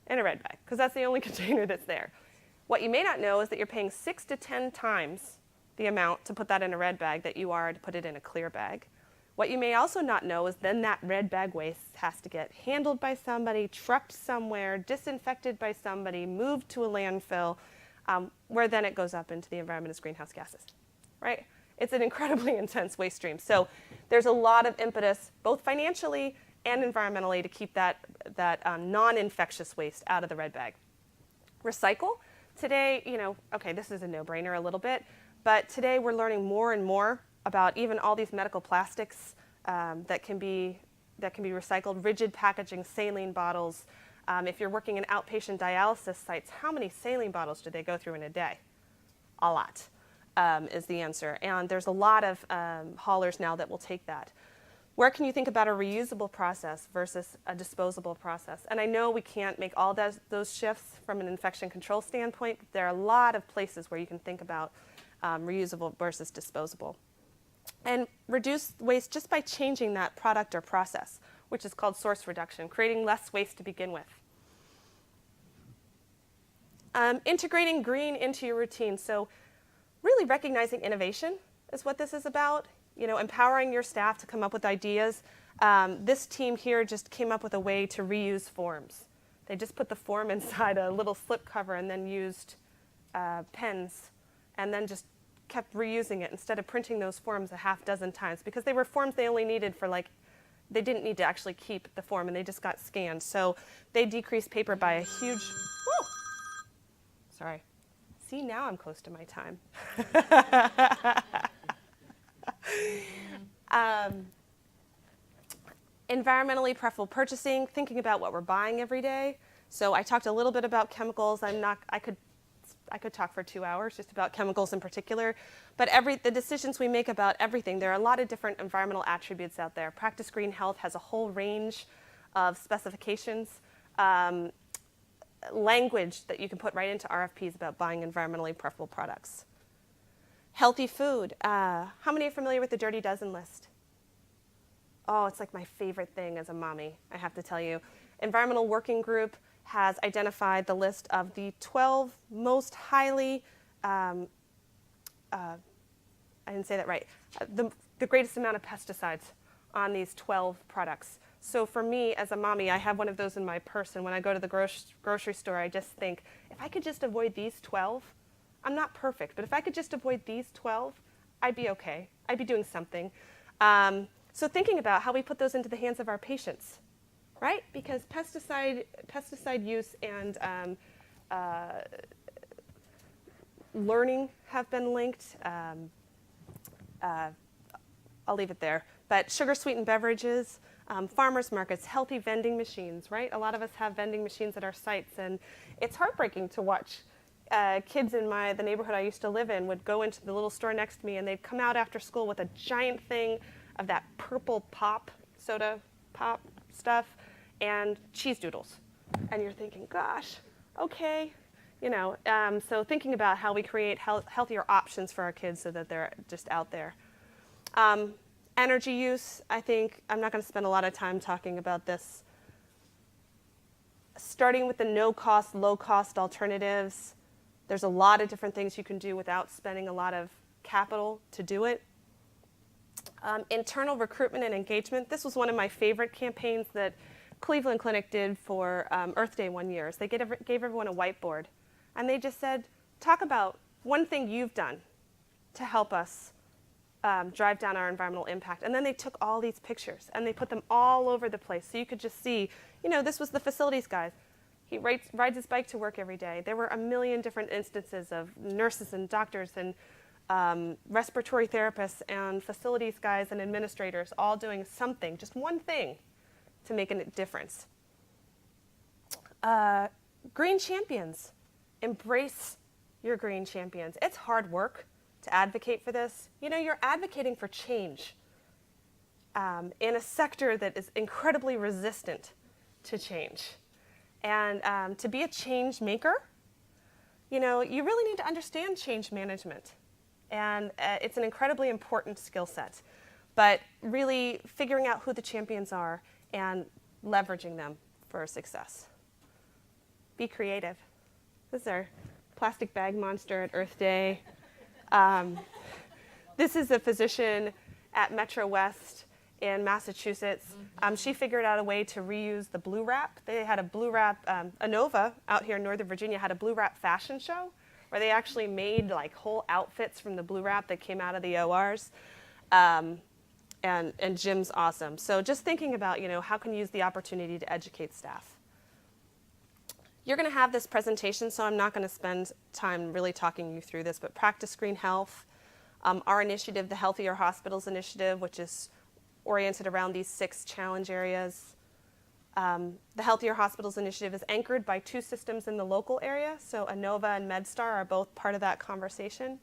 In a red bag, because that's the only container that's there. What you may not know is that you're paying 6 to 10 times the amount to put that in a red bag that you are to put it in a clear bag. What you may also not know is then that red bag waste has to get handled by somebody, trucked somewhere, disinfected by somebody, moved to a landfill, where then it goes up into the environment as greenhouse gases, right? It's an incredibly intense waste stream. So there's a lot of impetus, both financially and environmentally, to keep that non-infectious waste out of the red bag. Recycle. Today, you know, okay, this is a no-brainer a little bit, but today we're learning more and more about even all these medical plastics that can be recycled, rigid packaging, saline bottles. If you're working in outpatient dialysis sites, how many saline bottles do they go through in a day? A lot is the answer. And there's a lot of haulers now that will take that. Where can you think about a reusable process versus a disposable process? And I know we can't make all those shifts from an infection control standpoint, but there are a lot of places where you can think about reusable versus disposable. And reduce waste just by changing that product or process, which is called source reduction, creating less waste to begin with. Integrating green into your routine. So really recognizing innovation is what this is about. You know, empowering your staff to come up with ideas. This team here just came up with a way to reuse forms. They just put the form inside a little slip cover and then used pens and then just kept reusing it instead of printing those forms a half dozen times, because they were forms they only needed for they didn't need to actually keep the form, and they just got scanned. So they decreased paper by a huge, whoa, sorry. See, now I'm close to my time. Environmentally preferable purchasing, thinking about what we're buying every day. So I talked a little bit about chemicals. I could talk for 2 hours just about chemicals in particular, but the decisions we make about everything, there are a lot of different environmental attributes out there. Practice Greenhealth has a whole range of specifications, language that you can put right into RFPs about buying environmentally preferable products. Healthy food. How many are familiar with the Dirty Dozen list? Oh, it's like my favorite thing as a mommy, I have to tell you. Environmental Working Group has identified the list of the 12 most highly, I didn't say that right, the greatest amount of pesticides on these 12 products. So for me as a mommy, I have one of those in my purse, and when I go to the grocery store, I just think, if I could just avoid these 12, I'm not perfect, but if I could just avoid these 12, I'd be okay. I'd be doing something. So thinking about how we put those into the hands of our patients, right? Because pesticide use and learning have been linked. I'll leave it there. But sugar-sweetened beverages, farmers markets, healthy vending machines, right? A lot of us have vending machines at our sites, and it's heartbreaking to watch kids in the neighborhood I used to live in would go into the little store next to me, and they'd come out after school with a giant thing of that purple pop, soda pop stuff, and cheese doodles. And you're thinking, gosh, okay. You know, so thinking about how we create healthier options for our kids so that they're just out there. Energy use, I think, I'm not going to spend a lot of time talking about this. Starting with the no-cost, low-cost alternatives, there's a lot of different things you can do without spending a lot of capital to do it. Internal recruitment and engagement. This was one of my favorite campaigns that Cleveland Clinic did for Earth Day one year. They gave everyone a whiteboard, and they just said, talk about one thing you've done to help us drive down our environmental impact. And then they took all these pictures, and they put them all over the place, so you could just see, you know, this was the facilities guy. He rides his bike to work every day. There were a million different instances of nurses and doctors and respiratory therapists and facilities guys and administrators all doing something, just one thing, to make a difference. Green champions. Embrace your green champions. It's hard work to advocate for this. You know, you're advocating for change in a sector that is incredibly resistant to change. And to be a change maker, you know, you really need to understand change management. And it's an incredibly important skill set. But really figuring out who the champions are and leveraging them for success. Be creative. This is our plastic bag monster at Earth Day. This is a physician at Metro West in Massachusetts. She figured out a way to reuse the blue wrap. They had a blue wrap, Inova out here in Northern Virginia had a blue wrap fashion show where they actually made like whole outfits from the blue wrap that came out of the ORs. And Jim's awesome. So just thinking about, you know, how can you use the opportunity to educate staff. You're going to have this presentation, so I'm not going to spend time really talking you through this, but Practice Greenhealth, our initiative, the Healthier Hospitals Initiative, which is oriented around these 6 challenge areas. The Healthier Hospitals Initiative is anchored by 2 systems in the local area, so Inova and MedStar are both part of that conversation.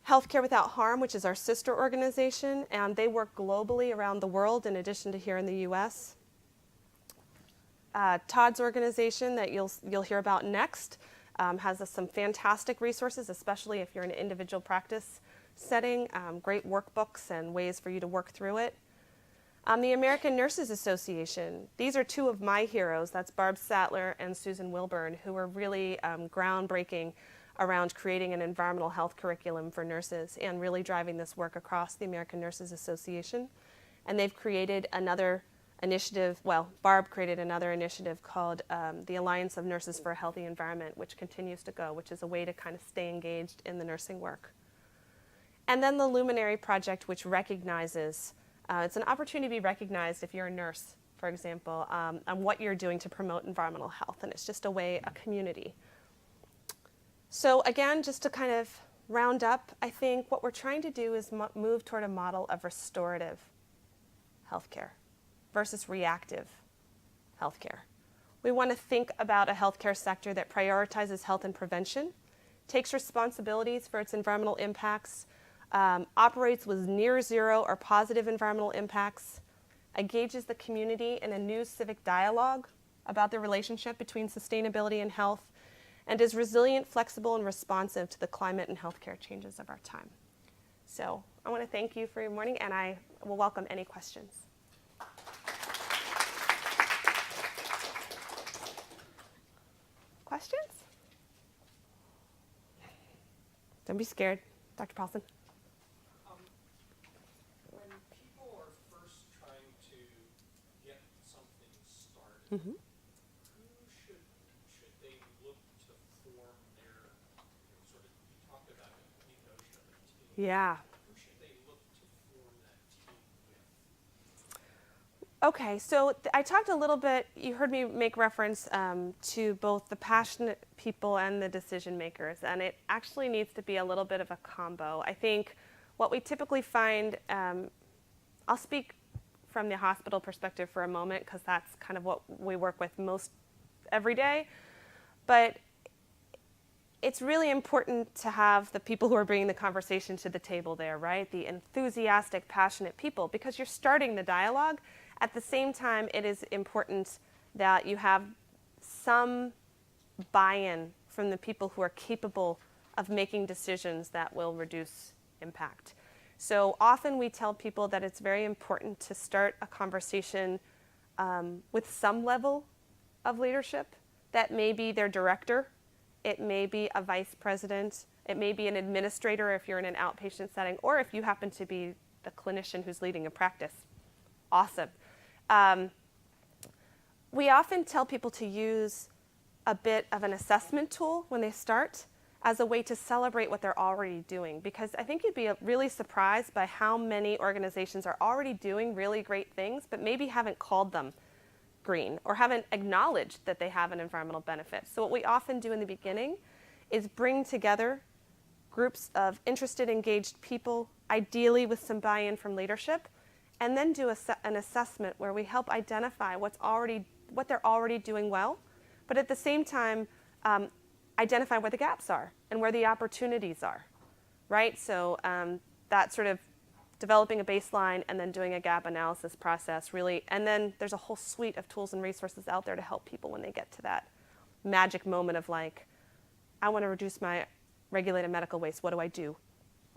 Healthcare Without Harm, which is our sister organization, and they work globally around the world in addition to here in the US. Todd's organization that you'll hear about next has some fantastic resources, especially if you're in an individual practice setting, great workbooks and ways for you to work through it. The American Nurses Association, these are 2 of my heroes. That's Barb Sattler and Susan Wilburn, who are really groundbreaking around creating an environmental health curriculum for nurses and really driving this work across the American Nurses Association. And they've created another initiative, well, Barb created another initiative called the Alliance of Nurses for a Healthy Environment, which continues to go, which is a way to kind of stay engaged in the nursing work. And then the Luminary Project, which recognizes, it's an opportunity to be recognized if you're a nurse, for example, on what you're doing to promote environmental health. And it's just a way, a community. So again, just to kind of round up, I think what we're trying to do is move toward a model of restorative healthcare versus reactive healthcare. We want to think about a healthcare sector that prioritizes health and prevention, takes responsibilities for its environmental impacts, operates with near zero or positive environmental impacts, engages the community in a new civic dialogue about the relationship between sustainability and health, and is resilient, flexible, and responsive to the climate and healthcare changes of our time. So I want to thank you for your morning, and I will welcome any questions. Questions? Don't be scared. Dr. Paulson. When people are first trying to get something started, Mm-hmm. who should they look to form their, sort of, you talked about the notion of a team. Yeah. Who should they look to form that team with? Okay, so I talked a little bit, you heard me make reference to both the passionate people and the decision makers, and it actually needs to be a little bit of a combo. I think what we typically find, I'll speak from the hospital perspective for a moment because that's kind of what we work with most every day, but it's really important to have the people who are bringing the conversation to the table there, right? The enthusiastic, passionate people, because you're starting the dialogue. At the same time, it is important that you have some buy-in from the people who are capable of making decisions that will reduce impact. So often we tell people that it's very important to start a conversation with some level of leadership. That may be their director, it may be a vice president, it may be an administrator if you're in an outpatient setting, or if you happen to be the clinician who's leading a practice. Awesome. We often tell people to use a bit of an assessment tool when they start as a way to celebrate what they're already doing, because I think you'd be really surprised by how many organizations are already doing really great things, but maybe haven't called them green or haven't acknowledged that they have an environmental benefit. So what we often do in the beginning is bring together groups of interested, engaged people, ideally with some buy-in from leadership, and then do an assessment where we help identify what they're already doing well, but at the same time identify where the gaps are and where the opportunities are, right? So that sort of developing a baseline and then doing a gap analysis process really, and then there's a whole suite of tools and resources out there to help people when they get to that magic moment of like, I want to reduce my regulated medical waste, what do I do?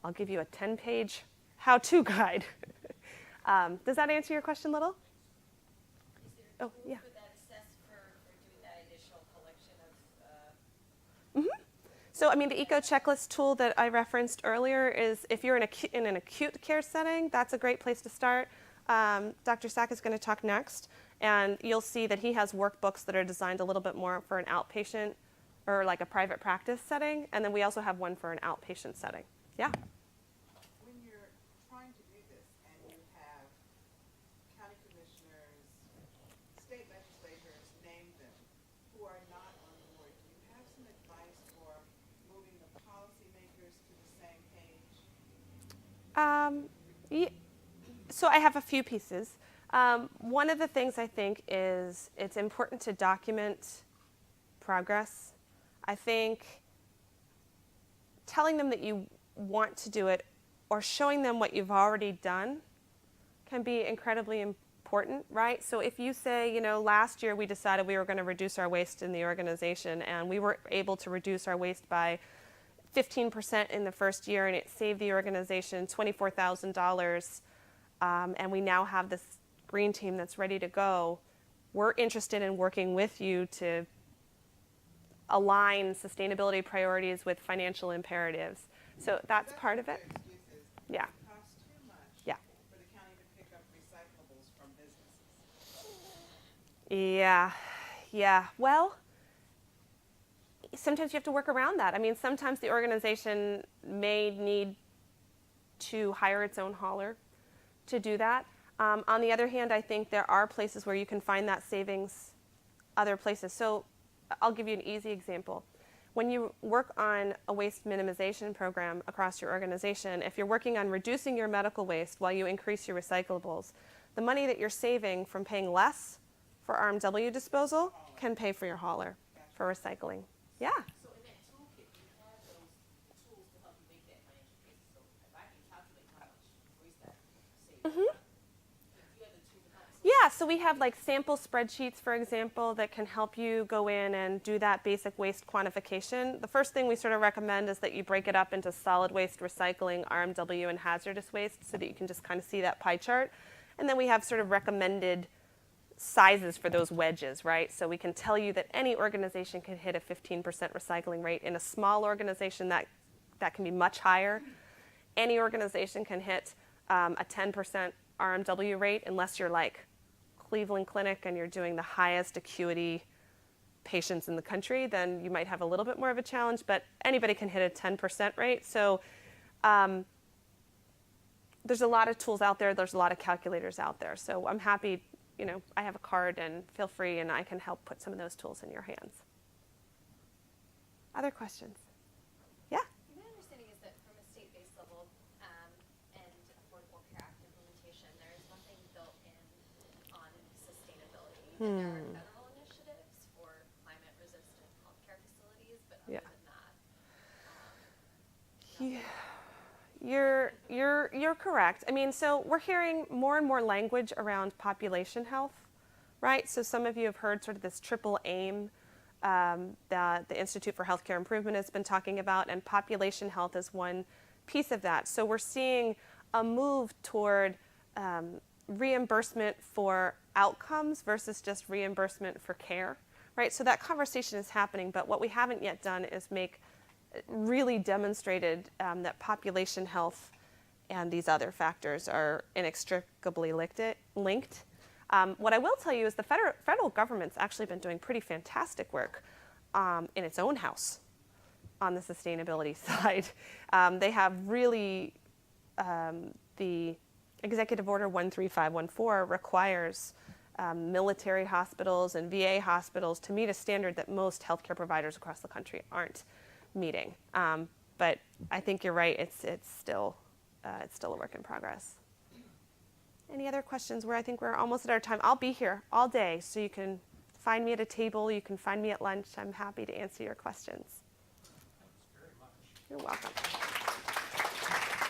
I'll give you a 10-page how-to guide. Does that answer your question, Little? Is there a tool yeah. for that assess for doing that initial collection of? So, I mean, the eco checklist tool that I referenced earlier is if you're in an acute care setting, that's a great place to start. Dr. Sack is going to talk next, and you'll see that he has workbooks that are designed a little bit more for an outpatient or like a private practice setting, and then we also have one for an outpatient setting. Yeah? When you're trying to do this and you have county commissioners, state legislators, name them, who are not on board, do you have some advice for moving the policymakers to the same page? So I have a few pieces. One of the things I think is it's important to document progress. I think telling them that you want to do it or showing them what you've already done can be incredibly important, right? So if you say, you know, last year we decided we were going to reduce our waste in the organization and we were able to reduce our waste by 15% in the first year and it saved the organization $24,000 and we now have this green team that's ready to go, we're interested in working with you to align sustainability priorities with financial imperatives. So that's part of it. The excuse is Yeah. it costs too much Yeah. for the county to pick up recyclables from businesses. Yeah. Well, sometimes you have to work around that. I mean, sometimes the organization may need to hire its own hauler to do that. On the other hand, I think there are places where you can find that savings other places. So I'll give you an easy example. When you work on a waste minimization program across your organization, if you're working on reducing your medical waste while you increase your recyclables, the money that you're saving from paying less for RMW disposal can pay for your hauler for recycling. Yeah. So in that toolkit, you have those tools to help you make that financial case. So if I can calculate how much waste that saves, you have the tool to help us. Yeah, so we have like sample spreadsheets, for example, that can help you go in and do that basic waste quantification. The first thing we sort of recommend is that you break it up into solid waste, recycling, RMW, and hazardous waste so that you can just kind of see that pie chart. And then we have sort of recommended sizes for those wedges, right? So we can tell you that any organization can hit a 15% recycling rate. In a small organization, that can be much higher. Any organization can hit a 10% RMW rate unless you're like Cleveland Clinic and you're doing the highest acuity patients in the country, then you might have a little bit more of a challenge, but anybody can hit a 10% rate. So there's a lot of tools out there. There's a lot of calculators out there. So I'm happy, I have a card and feel free and I can help put some of those tools in your hands. Other questions? Yeah? My understanding is that from a state-based level and Affordable Care Act implementation, there is nothing built in on sustainability. And there are federal initiatives for climate-resistant healthcare facilities, but other Yeah. than that, You're correct. I mean, so we're hearing more and more language around population health, right? So some of you have heard sort of this triple aim that the Institute for Healthcare Improvement has been talking about, and population health is one piece of that. So we're seeing a move toward reimbursement for outcomes versus just reimbursement for care, right? So that conversation is happening, but what we haven't yet done is really demonstrated that population health and these other factors are inextricably linked. What I will tell you is the federal government's actually been doing pretty fantastic work in its own house on the sustainability side. They have really, the Executive Order 13514 requires military hospitals and VA hospitals to meet a standard that most healthcare providers across the country aren't meeting. But I think you're right, it's still a work in progress. Any other questions? I think we're almost at our time. I'll be here all day, so you can find me at a table, you can find me at lunch. I'm happy to answer your questions. Thanks very much. You're welcome.